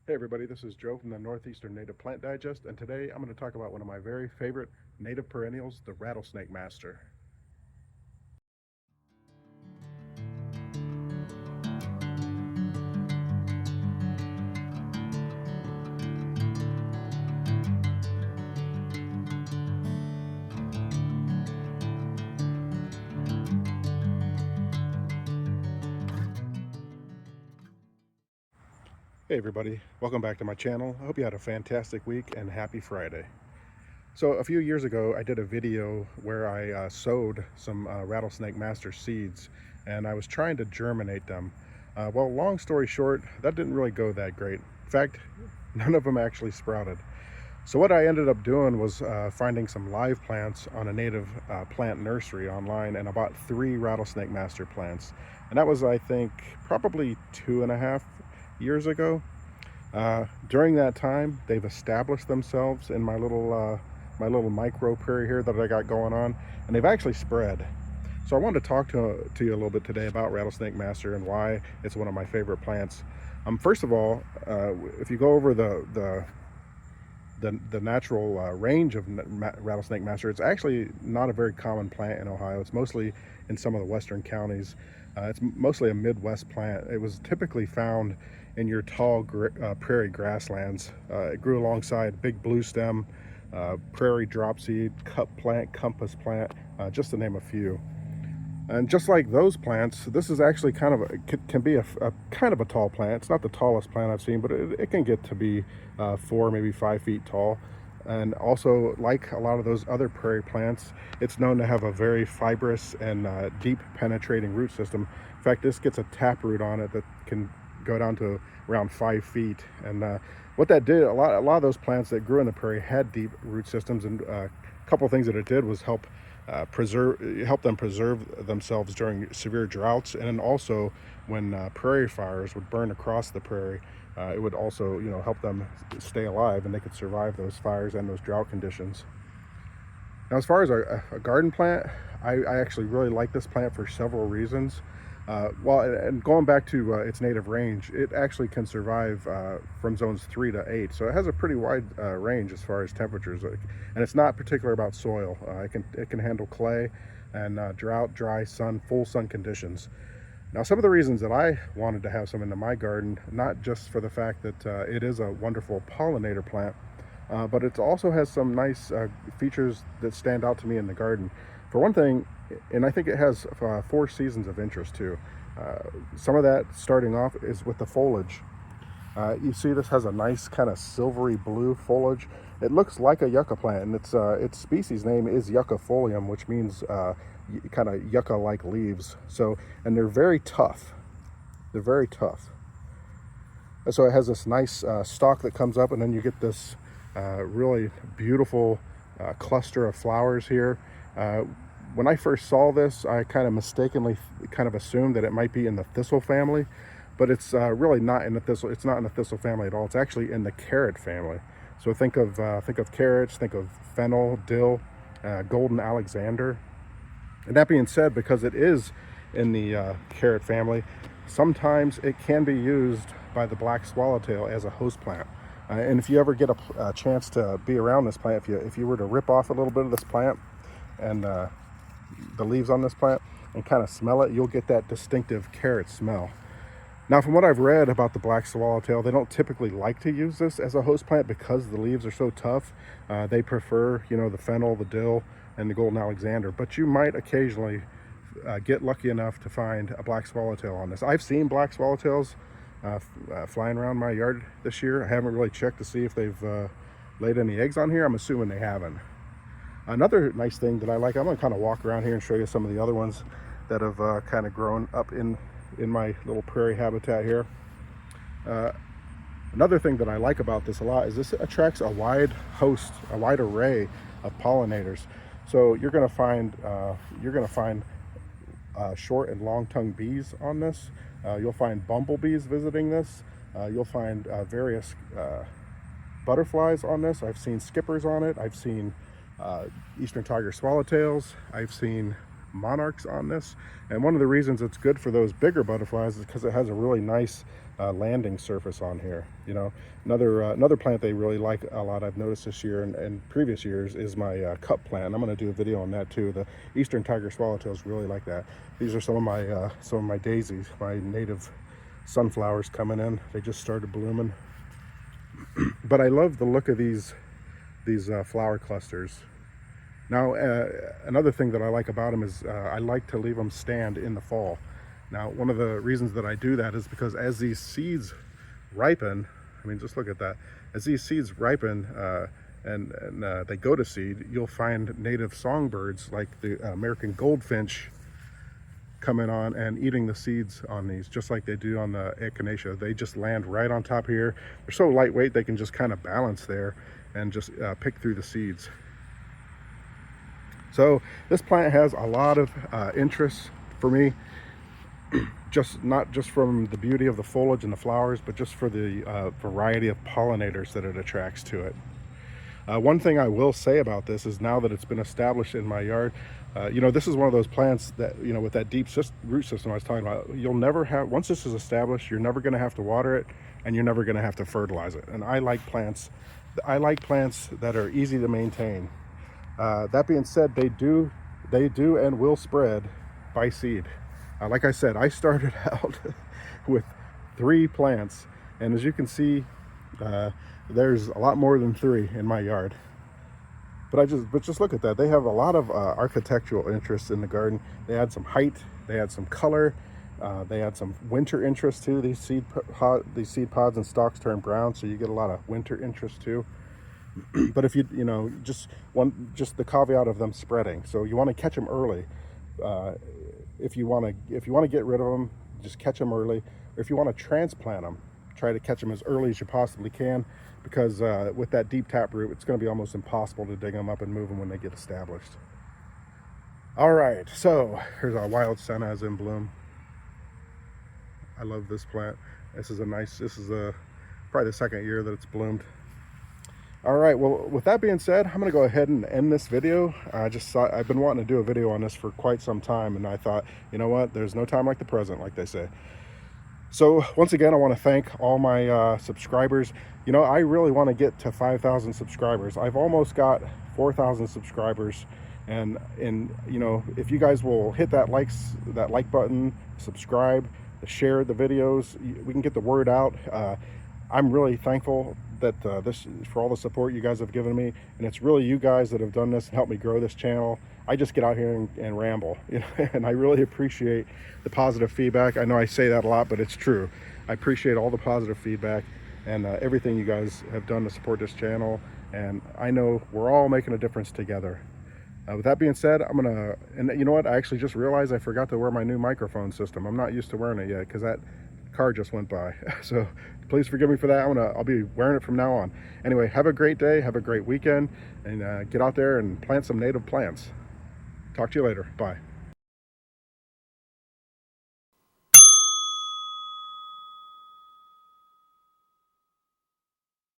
Hey everybody, this is Joe from the Northeastern Native Plant Digest, and today I'm going to talk about one of my very favorite native perennials, the Rattlesnake Master. Hey everybody, welcome back to my channel. I hope you had a fantastic week and happy Friday. So a few years ago I did a video where I sowed some Rattlesnake Master seeds, and I was trying to germinate them. Well, long story short, that didn't really go that great. In fact, none of them actually sprouted. So what I ended up doing was finding some live plants on a native plant nursery online, and I bought 3 Rattlesnake Master plants. And that was, I think, probably 2.5 years ago. During that time, they've established themselves in my little micro prairie here that I got going on, and they've actually spread. So I wanted to talk to you a little bit today about Rattlesnake Master and why it's one of my favorite plants. First of all, if you go over the natural range of Rattlesnake Master, it's actually not a very common plant in Ohio. It's mostly in some of the western counties. It's mostly a Midwest plant. It was typically found in your tall prairie grasslands. It grew alongside big blue stem, prairie dropseed, cup plant, compass plant, just to name a few. And just like those plants, this is actually kind of can be a kind of a tall plant. It's not the tallest plant I've seen, but it can get to be 4, maybe 5 feet tall. And also, like a lot of those other prairie plants, it's known to have a very fibrous and deep penetrating root system. In fact, this gets a taproot on it that can go down to around 5 feet. And what that did, a lot of those plants that grew in the prairie had deep root systems, and a couple of things that it did was help them preserve themselves during severe droughts, and then also when prairie fires would burn across the prairie, it would also help them stay alive, and they could survive those fires and those drought conditions. Now, as far as a garden plant, I actually really like this plant for several reasons. And going back to its native range, it actually can survive from zones 3 to 8. So it has a pretty wide range as far as temperatures, and it's not particular about soil. It can handle clay and drought, dry, full sun conditions. Now, some of the reasons that I wanted to have some into my garden, not just for the fact that it is a wonderful pollinator plant, but it also has some nice features that stand out to me in the garden. For one thing, and I think it has 4 seasons of interest too. Some of that, starting off, is with the foliage. You see this has a nice kind of silvery blue foliage. It looks like a yucca plant, and its species name is yuccifolium, which means kind of yucca-like leaves. And they're very tough. They're very tough. So it has this nice stalk that comes up, and then you get this really beautiful cluster of flowers here. When I first saw this, I kind of mistakenly kind of assumed that it might be in the thistle family, but it's really not in the thistle. It's not in the thistle family at all. It's actually in the carrot family. So think of carrots, think of fennel, dill, golden Alexander. And that being said, because it is in the carrot family, sometimes it can be used by the black swallowtail as a host plant. And if you ever get a chance to be around this plant, if you were to rip off a little bit of this plant and the leaves on this plant and kind of smell it, you'll get that distinctive carrot smell. Now, from what I've read about the black swallowtail, they don't typically like to use this as a host plant because the leaves are so tough. They prefer, the fennel, the dill, and the golden Alexander. But you might occasionally get lucky enough to find a black swallowtail on this. I've seen black swallowtails flying around my yard this year. I haven't really checked to see if they've laid any eggs on here. I'm assuming they haven't. Another nice thing that I like, I'm going to kind of walk around here and show you some of the other ones that have kind of grown up in my little prairie habitat here. Another thing that I like about this a lot is this attracts a wide array of pollinators. So you're going to find short and long-tongued bees on this. You'll find bumblebees visiting this. You'll find various butterflies on this. I've seen skippers on it. I've seen eastern tiger swallowtails. I've seen monarchs on this. And one of the reasons it's good for those bigger butterflies is because it has a really nice landing surface on here. You know, another plant they really like a lot, I've noticed this year and previous years, is my cup plant. I'm going to do a video on that too. The eastern tiger swallowtails really like that. These are some of my daisies, my native sunflowers coming in. They just started blooming. But I love the look of these flower clusters. Now, another thing that I like about them is I like to leave them stand in the fall. Now, one of the reasons that I do that is because as these seeds ripen, I mean, just look at that. As these seeds ripen and they go to seed, you'll find native songbirds like the American goldfinch coming on and eating the seeds on these, just like they do on the echinacea. They just land right on top here. They're so lightweight, they can just kind of balance there and just pick through the seeds. So this plant has a lot of interest for me, not just from the beauty of the foliage and the flowers, but just for the variety of pollinators that it attracts to it. One thing I will say about this is, now that it's been established in my yard, you know, this is one of those plants that, you know, with that deep root system I was talking about, you'll never have, once this is established, you're never going to have to water it, and you're never going to have to fertilize it. And I like plants that are easy to maintain. That being said, they do and will spread by seed. Like I said, I started out with 3 plants, and as you can see, there's a lot more than 3 in my yard. But just look at that. They have a lot of architectural interest in the garden. They add some height, they add some color, they add some winter interest too. These seed pods and stalks turn brown, so you get a lot of winter interest too. But if you know, just the caveat of them spreading, so you want to catch them early. If you want to get rid of them, just catch them early. Or if you want to transplant them, try to catch them as early as you possibly can, because with that deep taproot, it's going to be almost impossible to dig them up and move them when they get established. All right, so here's our wild senna's in bloom. I love this plant. This is probably the second year that it's bloomed. All right, well, with that being said, I'm gonna go ahead and end this video. I've been wanting to do a video on this for quite some time, and I thought, you know what, there's no time like the present, like they say. So once again, I want to thank all my subscribers. You know, I really want to get to 5,000 subscribers. I've almost got 4,000 subscribers, and you know, if you guys will hit that like button, subscribe, share the videos, we can get the word out. I'm really thankful that for all the support you guys have given me, and it's really you guys that have done this and helped me grow this channel. I just get out here and ramble, you know, and I really appreciate the positive feedback. I know I say that a lot, but it's true. I appreciate all the positive feedback and everything you guys have done to support this channel, and I know we're all making a difference together. With that being said, and you know what, I actually just realized I forgot to wear my new microphone system. I'm not used to wearing it yet because that car just went by. So please forgive me for that. I'll be wearing it from now on. Anyway, have a great day, have a great weekend, and get out there and plant some native plants. Talk to you later. Bye.